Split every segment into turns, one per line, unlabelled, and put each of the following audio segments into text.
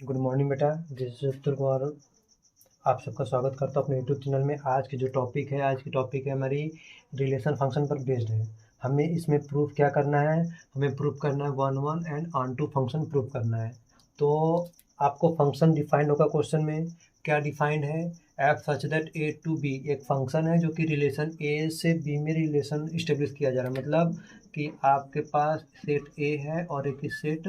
Good morning बेटा, this is उत्तल कुमार। आप सबका स्वागत करता हूँ अपने यूट्यूब चैनल में। आज की टॉपिक है हमारी रिलेशन फंक्शन पर बेस्ड है। हमें इसमें प्रूफ क्या करना है? हमें प्रूफ करना है one one and onto function proof करना है। तो आपको फंक्शन डिफाइंड होगा क्वेश्चन में। क्या डिफाइंड है? F such that A to B एक फंक्शन है जो कि रिलेशन ए से बी में रिलेशन इस्टेब्लिश किया जा रहा है। मतलब कि आपके पास सेट ए है और एक सेट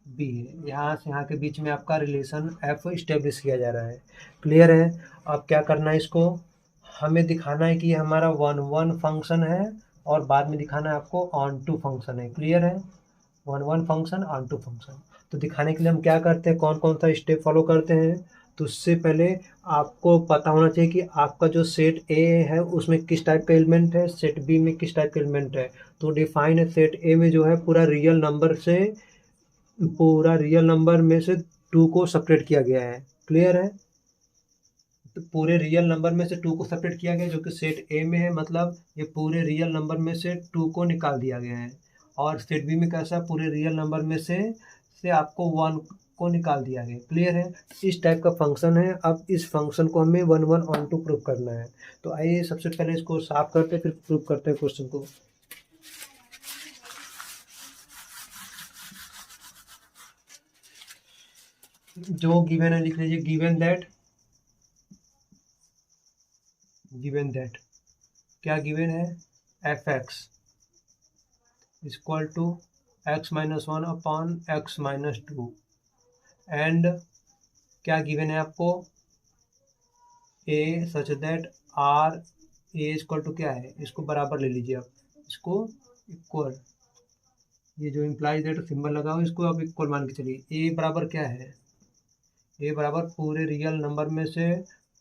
बी है, यहाँ से यहाँ के बीच में आपका रिलेशन एफ इस्टेब्लिश किया जा रहा है। क्लियर है? अब क्या करना है, इसको हमें दिखाना है कि हमारा वन वन फंक्शन है और बाद में दिखाना है आपको ऑन टू फंक्शन है। क्लियर है? One one function onto function. तो दिखाने के लिए हम क्या करते हैं, कौन कौन सा स्टेप फॉलो करते हैं? तो उससे पहले आपको पता होना चाहिए कि आपका जो सेट ए है उसमें किस टाइप का एलिमेंट है, सेट बी में किस टाइप का एलिमेंट है। तो डिफाइन है, सेट ए में जो है पूरा रियल नंबर में से 2 को सेपरेट किया गया है। क्लियर है? तो पूरे रियल नंबर में से 2 को सेपरेट किया गया जो कि सेट ए में है। मतलब ये पूरे रियल नंबर में से 2 को निकाल दिया गया है। और सेट बी में कैसा, पूरे रियल नंबर में से आपको 1 को निकाल दिया गया। क्लियर है? इस टाइप का फंक्शन है। अब इस फंक्शन को हमें one one onto prove करना है। तो आइए सबसे पहले इसको साफ करते फिर प्रूव करते हैं क्वेश्चन को। जो गिवन है लिख लीजिए, गिवन दैट क्या गिवन है? F x equal to x minus one upon x minus two. And क्या गिवन है आपको? A such that R A equal to क्या है, इसको बराबर ले लीजिए आप, इसको इक्वल, ये जो इम्प्लाइज दैट सिंबल लगा हो इसको आप इक्वल मान के चलिए। ए बराबर क्या है? ए बराबर पूरे रियल नंबर में से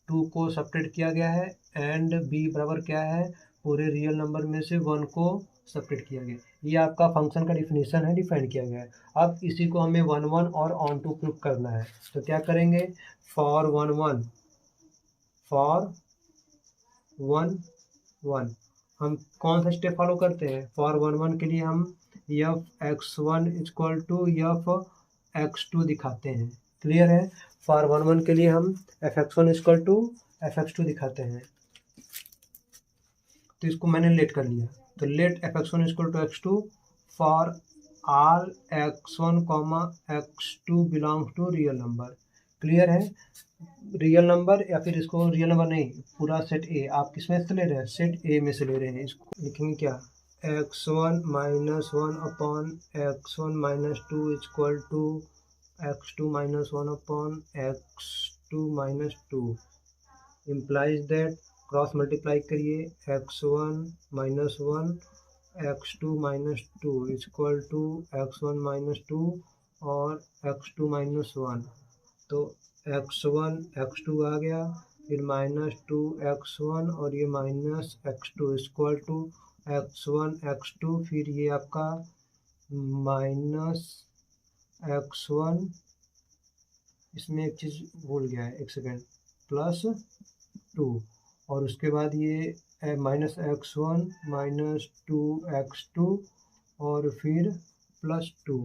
2 को सेपरेट किया गया है। एंड बी बराबर क्या है? पूरे रियल नंबर में से 1 को सेपरेट किया गया। ये आपका फंक्शन का डिफिनीशन है, डिफाइन किया गया है। अब इसी को हमें वन वन और ऑन टू प्रूफ करना है। तो क्या करेंगे? फॉर वन वन हम कौन सा स्टेप फॉलो करते हैं? फॉर वन वन के लिए हम f x one equal to f x two दिखाते हैं। क्लियर है? फॉर वन वन के लिए हम f x one equal to f x two दिखाते हैं। तो इसको मैंने लेट कर लिया। तो let f x one equal to x two for all x one comma x two belongs to real number. Clear है? रियल नंबर या फिर इसको रियल नंबर नहीं, पूरा सेट ए आप किस में से ले रहे हैं? सेट ए में से ले रहे हैं। इसको लिखेंगे क्या? X one minus one upon x one minus two equal to x two minus one upon x two minus two. Implies that cross multiply करिए, x one minus one x two minus two equal to x one minus two और x two minus one. तो x one x two आ गया, फिर minus two x one और ये minus x two equal to x one x to, फिर ये आपका माइनस एक्स वन, इसमें एक चीज़ भूल गया है, एक सेकेंड, प्लस टू, और उसके बाद ये minus x one minus two x two और फिर प्लस टू।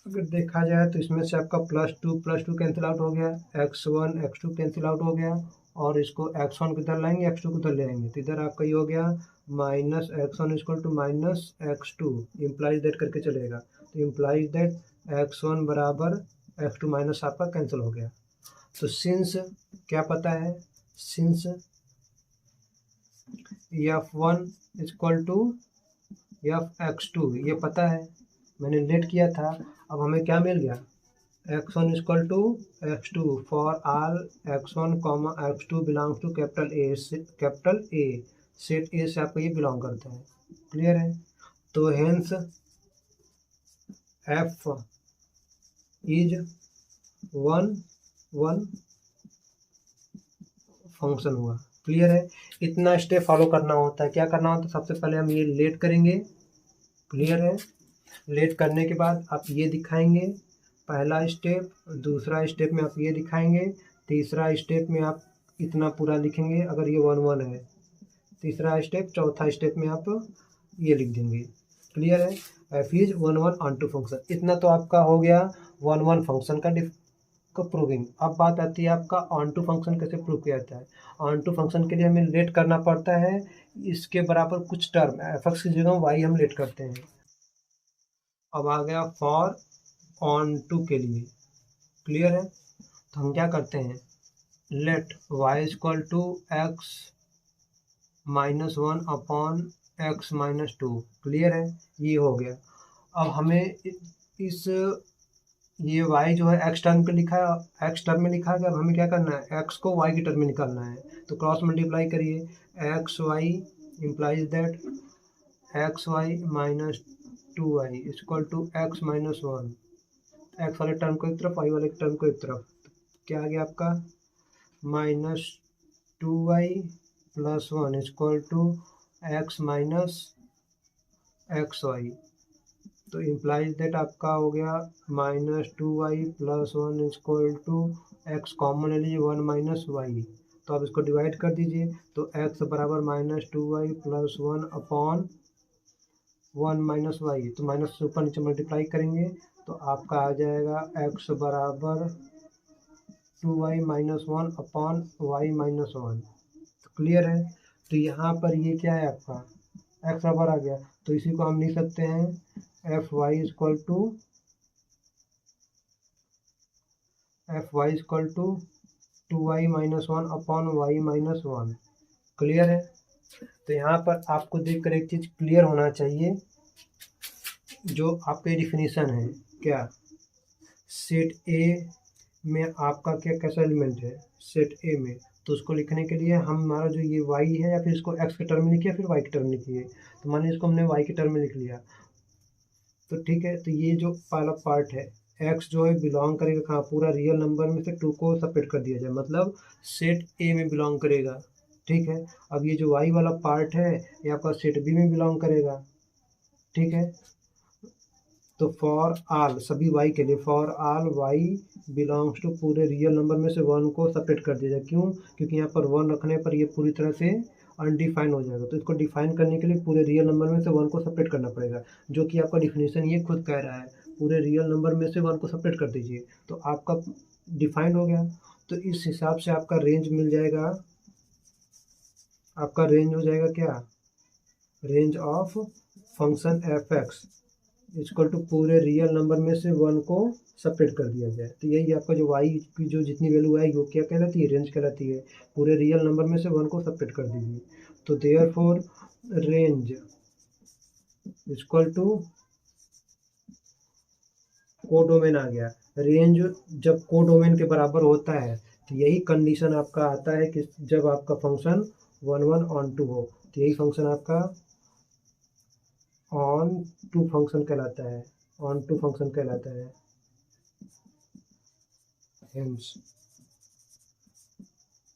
अगर देखा जाए तो इसमें से आपका प्लस टू कैंसिल आउट हो गया, x one x to cancel out हो गया, और इसको एक्स वन किधर लाएंगे, एक्स टू किधर ले आएंगे, तो इधर आपका ये हो गया minus x one equal to minus x two. Implies that करके चलेगा, तो इम्प्लाइज दैट एक्स वन बराबर एक्स टू माइनस आपका कैंसिल हो गया। तो सिंस क्या पता है, since f one equal to f x two ये पता है, मैंने लेट किया था। अब हमें क्या मिल गया? X one equal to x two for all x one comma x two belongs to capital A, set A से आपको ये बिलोंग करता है। क्लियर है? तो hence f is one one function हुआ। क्लियर है? इतना स्टेप फॉलो करना होता है। क्या करना होता है? सबसे पहले हम ये लेट करेंगे। क्लियर है? लेट करने के बाद आप ये दिखाएंगे पहला स्टेप, दूसरा स्टेप में आप ये दिखाएंगे, तीसरा स्टेप में आप इतना पूरा लिखेंगे अगर ये वन वन है, तीसरा स्टेप, चौथा स्टेप में आप ये लिख देंगे। क्लियर है? F is one one onto function. इतना तो आपका हो गया वन वन फंक्शन का का प्रूविंग। अब बात आती है आपका ऑन टू फंक्शन कैसे प्रूव किया जाता है। ऑन टू फंक्शन के लिए हमें लेट करना पड़ता है इसके बराबर कुछ टर्म, एफ एक्स की जगह वाई हम लेट करते हैं। अब आ गया फॉर ऑन टू के लिए, क्लियर है। तो हम क्या करते हैं, let y equal to x -1 upon x -2, clear है, ये हो गया। अब हमें इस ये y जो है x टर्म पे लिखा है, x टर्म में लिखा है, अब हमें क्या करना है, x को y की टर्म में निकालना है। तो क्रॉस मल्टीप्लाई करिए, x y implies that x y -2y equal to x -1, x वाले टर्म को एक तरफ, वाई वाले टर्म को एक तरफ, तो क्या आ गया आपका -2y + 1 equal to x -xy। तो इम्प्लाइज दैट आपका हो गया -2y + 1 equal to x common ले लीजिए 1 - y। तो आप इसको डिवाइड कर दीजिए, तो x बराबर -2y + 1 अपॉन 1 - y। तो माइनस से ऊपर नीचे मल्टीप्लाई करेंगे तो आपका आ जाएगा x बराबर 2y - 1 अपॉन y -1। तो क्लियर है। तो यहाँ पर ये क्या है आपका x बराबर आ गया, तो इसी को हम लिख सकते हैं f y equal to 2y - 1 upon y -1, clear है। तो यहाँ पर आपको देखकर एक चीज़ क्लियर होना चाहिए, जो आपके डिफिनीशन है क्या, सेट ए में आपका क्या कैसा एलिमेंट है, सेट ए में, तो उसको लिखने के लिए हमारा जो ये y है, या फिर इसको x के टर्म में लिखिए, फिर y के टर्म में लिखिए। तो मान लीजिए इसको हमने y के टर्म में लिख लिया, तो ठीक है। तो ये जो पहला पार्ट है x जो है बिलोंग करेगा कहाँ, पूरा रियल नंबर में से 2 को सेपरेट कर दिया जाए, मतलब सेट ए में बिलोंग करेगा, ठीक है। अब ये जो y वाला पार्ट है ये आपका सेट बी में बिलोंग करेगा, ठीक है। तो फॉर आल सभी y के लिए, for all y belongs to, पूरे रियल नंबर में से 1 को सेपरेट कर दिया जाए। क्यों, क्योंकि यहाँ पर 1 रखने पर ये पूरी तरह से अनडिफाइन हो जाएगा। तो इसको डिफाइन करने के लिए पूरे रियल नंबर में से 1 को सेपरेट करना पड़ेगा, जो कि आपका डिफिनीशन ये खुद कह रहा है, पूरे रियल नंबर में से 1 को सेपरेट कर दीजिए, तो आपका डिफाइंड हो गया। तो इस हिसाब से आपका रेंज मिल जाएगा, आपका रेंज हो जाएगा क्या, range of function f x equal to पूरे रियल नंबर में से 1 को सेपरेट कर दिया जाए। तो यही आपका जो y की जो जितनी वैल्यू है वो क्या कहलाती है, रेंज कहलाती है। पूरे रियल नंबर में से 1 को सेपरेट कर दीजिए। तो therefore range equal to codomain आ गया। रेंज जब कोडोमेन के बराबर होता है तो यही कंडीशन आपका आता है कि जब आपका फंक्शन 1 ऑन टू हो, तो यही फंक्शन आपका ऑन टू फंक्शन कहलाता है, ऑन टू फंक्शन कहलाता है। Hence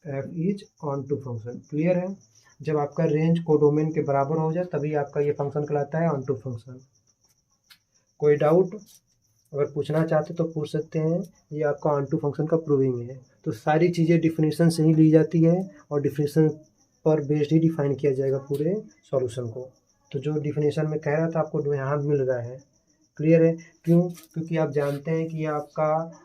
f is onto function, clear है। जब आपका रेंज कोडोमेन के बराबर हो जाए तभी आपका ये फंक्शन कहलाता है ऑन टू फंक्शन। कोई डाउट अगर पूछना चाहते तो पूछ सकते हैं, ये आपका ऑन टू फंक्शन का प्रूविंग है। तो सारी चीज़ें डिफिनीशन से ही ली जाती है और डिफिनीशन पर बेस्ड ही डिफाइन किया जाएगा पूरे सॉल्यूशन को। तो जो डिफिनीशन में कह रहा था आपको यहाँ मिल रहा है, क्लियर है। क्यों, क्योंकि आप जानते हैं कि ये आपका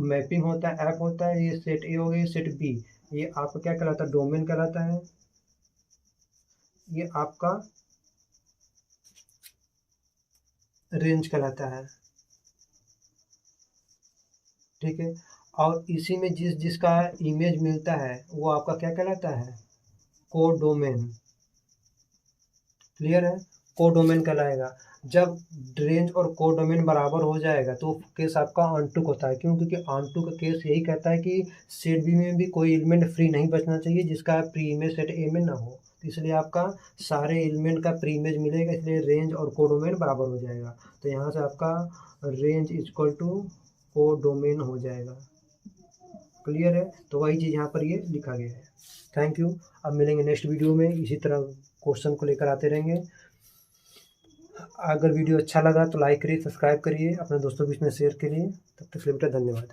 मैपिंग होता है, ऐप होता है, ये सेट ए हो गया, सेट बी, ये आपका क्या कहलाता है, डोमेन कहलाता है, ये आपका रेंज कहलाता है, ठीक है। और इसी में जिसका इमेज मिलता है वो आपका क्या कहलाता है, कोडोमेन, क्लियर है, कोडोमेन कहलाएगा। जब रेंज और कोडोमेन बराबर हो जाएगा तो केस आपका ऑनटू होता है। क्यों, क्योंकि ऑनटू का केस यही कहता है कि सेट बी में भी कोई एलिमेंट फ्री नहीं बचना चाहिए जिसका प्री इमेज सेट ए में ना हो, इसलिए आपका सारे एलिमेंट का प्री इमेज मिलेगा, इसलिए रेंज और कोडोमेन बराबर हो जाएगा। तो यहाँ से आपका रेंज इक्वल टू कोडोमेन हो जाएगा, क्लियर है। तो वही चीज़ यहाँ पर ये लिखा गया है। Thank you. अब मिलेंगे नेक्स्ट वीडियो में, इसी तरह क्वेश्चन को लेकर आते रहेंगे। अगर वीडियो अच्छा लगा तो लाइक करिए, सब्सक्राइब करिए, अपने दोस्तों के बीच में शेयर करिए। तब तक के लिए बेटा धन्यवाद।